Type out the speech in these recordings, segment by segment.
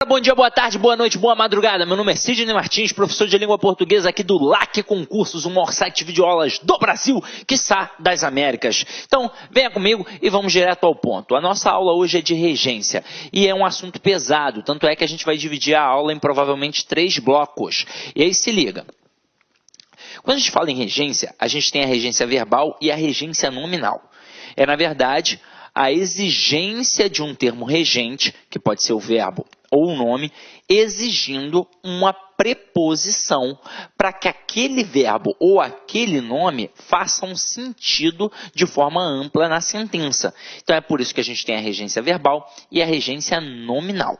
Bom dia, boa tarde, boa noite, boa madrugada. Meu nome é Sidney Martins, professor de língua portuguesa aqui do LAC Concursos, o maior site de videoaulas do Brasil, quiçá das Américas. Então, venha comigo e vamos direto ao ponto. A nossa aula hoje é de regência e é um assunto pesado, tanto é que a gente vai dividir a aula em provavelmente 3 blocos. E aí se liga. Quando a gente fala em regência, a gente tem a regência verbal e a regência nominal. É, na verdade, a exigência de um termo regente, que pode ser o verbo ou o nome, exigindo uma preposição para que aquele verbo ou aquele nome faça um sentido de forma ampla na sentença. Então é por isso que a gente tem a regência verbal e a regência nominal.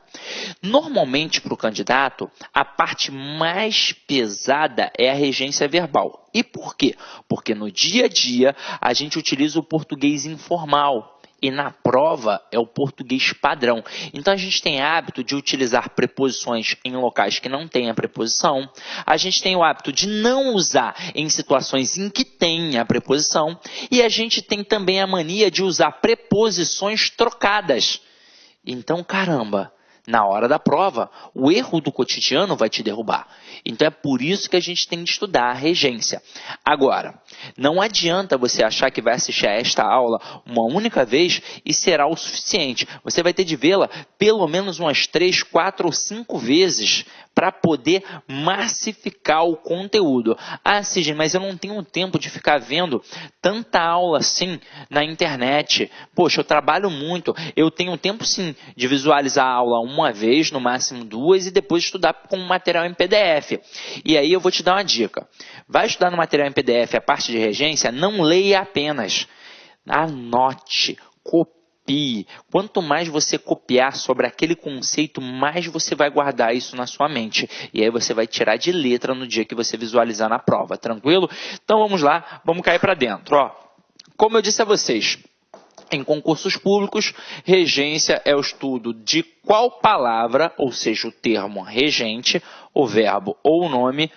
Normalmente, para o candidato, a parte mais pesada é a regência verbal. E por quê? Porque no dia a dia a gente utiliza o português informal. E na prova é o português padrão. Então a gente tem hábito de utilizar preposições em locais que não tem a preposição. A gente tem o hábito de não usar em situações em que tem a preposição. E a gente tem também a mania de usar preposições trocadas. Então, caramba, na hora da prova, o erro do cotidiano vai te derrubar. Então é por isso que a gente tem de estudar a regência. Agora, não adianta você achar que vai assistir a esta aula uma única vez e será o suficiente. Você vai ter de vê-la pelo menos umas 3, 4 ou 5 vezes para poder massificar o conteúdo. Ah, Sidney, mas eu não tenho tempo de ficar vendo tanta aula assim na internet. Poxa, eu trabalho muito. Eu tenho tempo sim de visualizar a aula uma vez, no máximo 2, e depois estudar com material em PDF. E aí eu vou te dar uma dica. Vai estudar no material em PDF a parte de regência, não leia apenas. Anote, copie. Quanto mais você copiar sobre aquele conceito, mais você vai guardar isso na sua mente. E aí você vai tirar de letra no dia que você visualizar na prova, tranquilo? Então vamos lá, vamos cair para dentro. Ó, como eu disse a vocês, em concursos públicos, regência é o estudo de qual palavra, ou seja, o termo regente, o verbo ou o nome,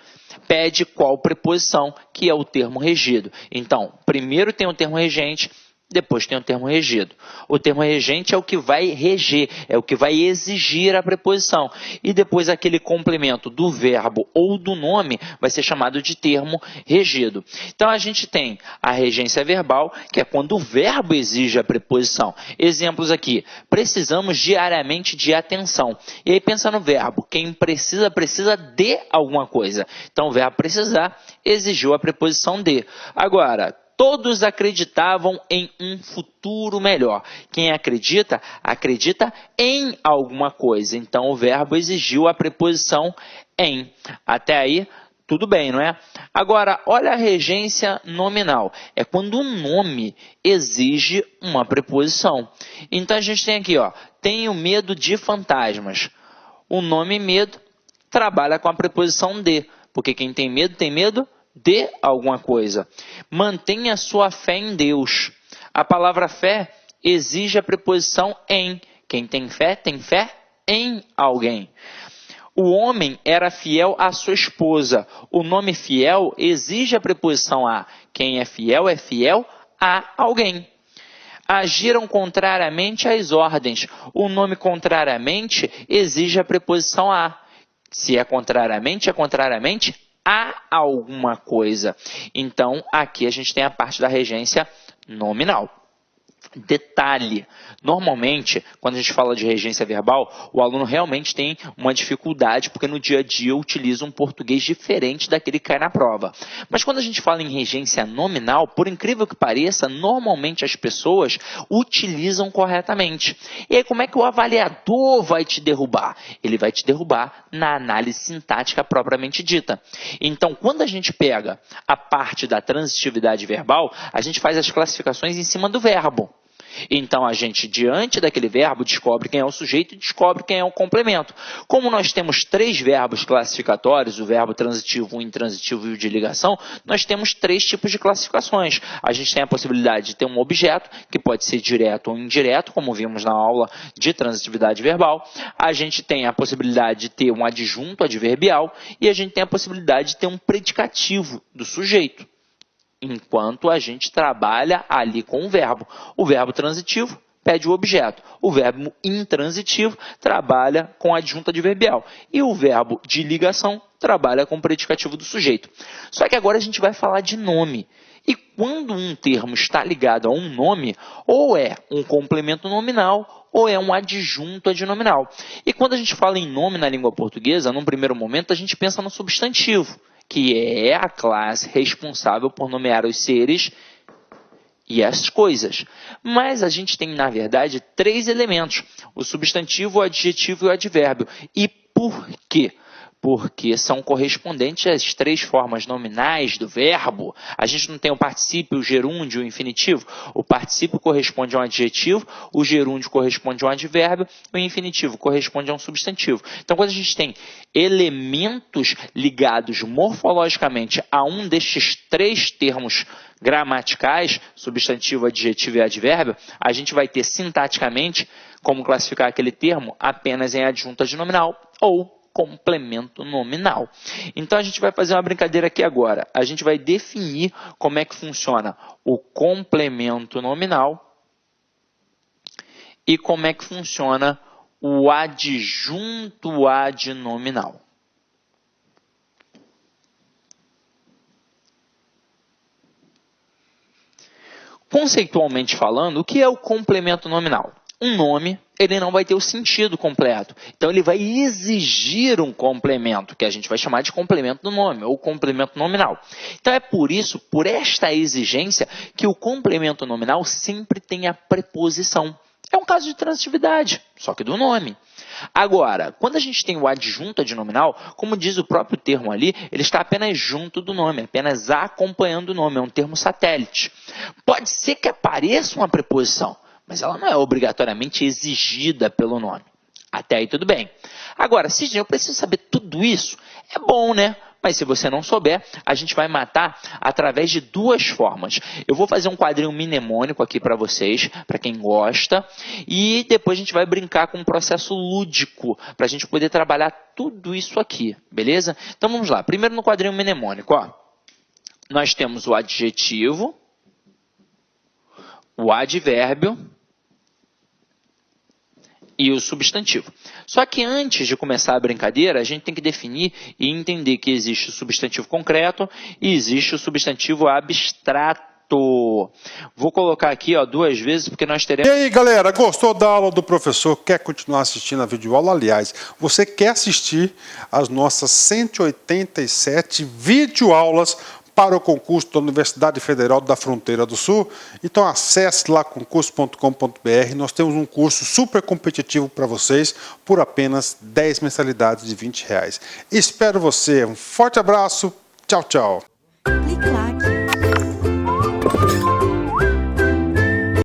pede qual preposição, que é o termo regido. Então, primeiro tem o termo regente, depois tem o termo regido. O termo regente é o que vai reger, é o que vai exigir a preposição. E depois aquele complemento do verbo ou do nome vai ser chamado de termo regido. Então a gente tem a regência verbal, que é quando o verbo exige a preposição. Exemplos aqui. Precisamos diariamente de atenção. E aí pensa no verbo. Quem precisa, precisa de alguma coisa. Então o verbo precisar exigiu a preposição de. Agora, todos acreditavam em um futuro melhor. Quem acredita, acredita em alguma coisa. Então, o verbo exigiu a preposição em. Até aí, tudo bem, não é? Agora, olha a regência nominal. É quando um nome exige uma preposição. Então, a gente tem aqui, ó, tenho medo de fantasmas. O nome medo trabalha com a preposição de. Porque quem tem medo de alguma coisa. Mantenha sua fé em Deus. A palavra fé exige a preposição em. Quem tem fé em alguém. O homem era fiel à sua esposa. O nome fiel exige a preposição a. Quem é fiel a alguém. Agiram contrariamente às ordens. O nome contrariamente exige a preposição a. Se é contrariamente a alguma coisa. Então, aqui a gente tem a parte da regência nominal. Detalhe, normalmente, quando a gente fala de regência verbal, o aluno realmente tem uma dificuldade, porque no dia a dia utiliza um português diferente daquele que cai na prova. Mas quando a gente fala em regência nominal, por incrível que pareça, normalmente as pessoas utilizam corretamente. E aí, como é que o avaliador vai te derrubar? Ele vai te derrubar na análise sintática propriamente dita. Então, quando a gente pega a parte da transitividade verbal, a gente faz as classificações em cima do verbo. Então, a gente, diante daquele verbo, descobre quem é o sujeito e descobre quem é o complemento. Como nós temos 3 verbos classificatórios, o verbo transitivo, o intransitivo e o de ligação, nós temos 3 tipos de classificações. A gente tem a possibilidade de ter um objeto, que pode ser direto ou indireto, como vimos na aula de transitividade verbal. A gente tem a possibilidade de ter um adjunto adverbial e a gente tem a possibilidade de ter um predicativo do sujeito. Enquanto a gente trabalha ali com o verbo. O verbo transitivo pede o objeto. O verbo intransitivo trabalha com a adjunta adverbial. E o verbo de ligação trabalha com o predicativo do sujeito. Só que agora a gente vai falar de nome. E quando um termo está ligado a um nome, ou é um complemento nominal, ou é um adjunto adnominal. E quando a gente fala em nome na língua portuguesa, num primeiro momento a gente pensa no substantivo, que é a classe responsável por nomear os seres e as coisas. Mas a gente tem, na verdade, 3 elementos: o substantivo, o adjetivo e o advérbio. E por quê? Porque são correspondentes às 3 formas nominais do verbo. A gente não tem o particípio, o gerúndio, o infinitivo. O particípio corresponde a um adjetivo, o gerúndio corresponde a um advérbio, o infinitivo corresponde a um substantivo. Então, quando a gente tem elementos ligados morfologicamente a um destes 3 termos gramaticais, substantivo, adjetivo e advérbio, a gente vai ter sintaticamente como classificar aquele termo apenas em adjunta adnominal ou complemento nominal. Então, a gente vai fazer uma brincadeira aqui agora. A gente vai definir como é que funciona o complemento nominal e como é que funciona o adjunto adnominal. Conceitualmente falando, o que é o complemento nominal? Um nome, ele não vai ter o sentido completo. Então, ele vai exigir um complemento, que a gente vai chamar de complemento do nome, ou complemento nominal. Então, é por isso, por esta exigência, que o complemento nominal sempre tem a preposição. É um caso de transitividade, só que do nome. Agora, quando a gente tem o adjunto adnominal, como diz o próprio termo ali, ele está apenas junto do nome, apenas acompanhando o nome, é um termo satélite. Pode ser que apareça uma preposição, mas ela não é obrigatoriamente exigida pelo nome. Até aí tudo bem. Agora, Sidney, eu preciso saber tudo isso? É bom, né? Mas se você não souber, a gente vai matar através de 2 formas. Eu vou fazer um quadrinho mnemônico aqui para vocês, para quem gosta, e depois a gente vai brincar com um processo lúdico, para a gente poder trabalhar tudo isso aqui, beleza? Então vamos lá. Primeiro no quadrinho mnemônico, ó, nós temos o adjetivo, o advérbio e o substantivo. Só que antes de começar a brincadeira, a gente tem que definir e entender que existe o substantivo concreto e existe o substantivo abstrato. Vou colocar aqui 2 vezes, porque nós teremos... E aí, galera, gostou da aula do professor? Quer continuar assistindo a videoaula? Aliás, você quer assistir as nossas 187 videoaulas para o concurso da Universidade Federal da Fronteira do Sul? Então acesse lá concurso.com.br, nós temos um curso super competitivo para vocês por apenas 10 mensalidades de R$20. Espero você, um forte abraço, tchau, tchau. Clique lá.